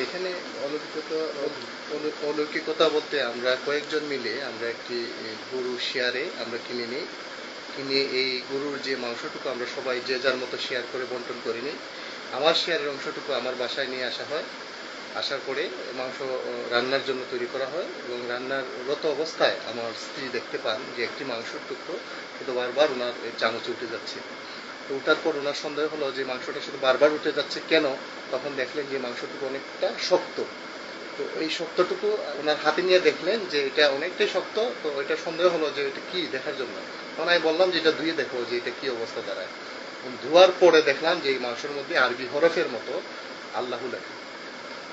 এখানে অলৌকিকতা অলৌকিকতা বলতে আমরা কয়েকজন মিলে আমরা একটি গরু শেয়ারে আমরা কিনে নিই। কিনে এই গরুর যে মাংসটুকু আমরা সবাই যে যার মতো শেয়ার করে বন্টন করে নিই। আমার শেয়ারের অংশটুকু আমার বাসায় নিয়ে আসা হয়। আসার পরে মাংস রান্নার জন্য তৈরি করা হয় এবং রান্নার রত অবস্থায় আমার স্ত্রী দেখতে পান যে একটি মাংসের টুকরো কিন্তু বারবার ওনার চামচে উঠে যাচ্ছে। তো ওঠার পর ওনার সন্দেহ হলো যে মাংসটা শুধু বারবার উঠে যাচ্ছে কেন। তখন দেখলেন যে মাংসটুকু অনেকটা শক্ত। তো এই শক্তটুকু ওনার হাতে নিয়ে দেখলেন যে এটা অনেকটাই শক্ত। তো এটা সন্দেহ হলো যে এটা কি দেখার জন্য। তখন আমি বললাম যে এটা ধুয়ে দেখো যে এটা কি অবস্থা দাঁড়ায়। ধোয়ার পরে দেখলাম যে এই মাংসের মধ্যে আরবি হরফের মতো আল্লাহু লেখা।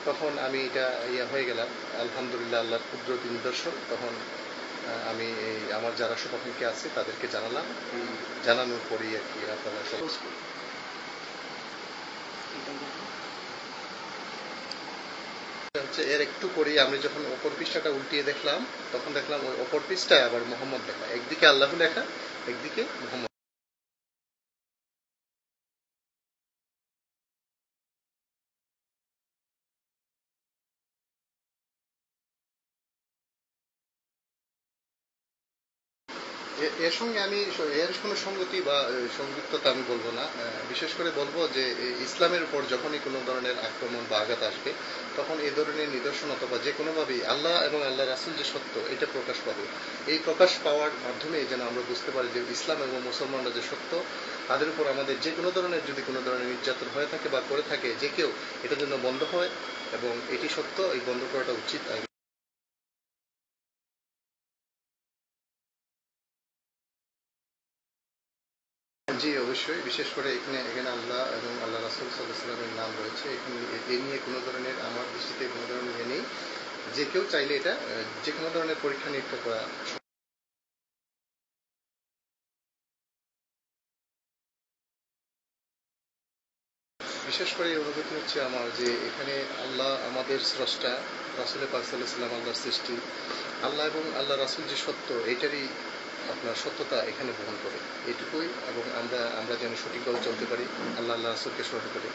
তখন আমি এটা হয়ে গেলাম আলহামদুলিল্লাহ আল্লাহর কুদরতি নিদর্শন। তখন আমি এই আমার যারা শুভাকাঙ্ক্ষী আছে তাদেরকে জানালাম। এই জানানোর পরেই আর কি আপনারা সব হচ্ছে এর একটু পরেই আমি যখন অপর পৃষ্ঠাটা উল্টিয়ে দেখলাম তখন দেখলাম ওই অপর পৃষ্ঠায় আবার মোহাম্মদ লেখা, একদিকে আল্লাহ লেখা একদিকে মোহাম্মদ। এর সঙ্গে আমি এর কোনো সঙ্গতি বা সংযুক্ততা আমি বলবো না। বিশেষ করে বলবো যে ইসলামের উপর যখনই কোনো ধরনের আক্রমণ বা আঘাত আসবে তখন এই ধরনের নিদর্শন অথবা যে কোনোভাবেই আল্লাহ এবং আল্লাহ রাসুল যে সত্য এটা প্রকাশ পাবে। এই প্রকাশ পাওয়ার মাধ্যমে যেন আমরা বুঝতে পারি যে ইসলাম এবং মুসলমানরা যে সত্য, তাদের উপর আমাদের যে কোনো ধরনের যদি কোনো ধরনের নির্যাতন হয়ে থাকে বা করে থাকে যে কেউ এটা যেন বন্ধ হয় এবং এটি সত্য, এই বন্ধ করাটা উচিত। জি অবশ্যই, বিশেষ করে এখানে এখানে আল্লাহ এবং আল্লাহ রাসুল সাল্লাহ সাল্লামের নাম রয়েছে। এখানে এ নিয়ে কোনো ধরনের আমার দৃষ্টিতে কোনো ধরনের নেই। যে কেউ চাইলে এটা যে কোনো ধরনের পরীক্ষা নিরীক্ষা করা। বিশেষ করে এই অনুভূতি হচ্ছে আমার যে এখানে আল্লাহ আমাদের স্রষ্টা, রাসুল পাক সাল্লাহ সাল্লাম আল্লাহর সৃষ্টি, আল্লাহ এবং আল্লাহ রাসুল যে সত্য এটারই আপনার সত্যতা এখানে বহন করে, এটুকুই। এবং আমরা আমরা যেন সঠিকভাবে চলতে পারি, আল্লাহ আল্লাহ রাসুলকে স্মরণ করি।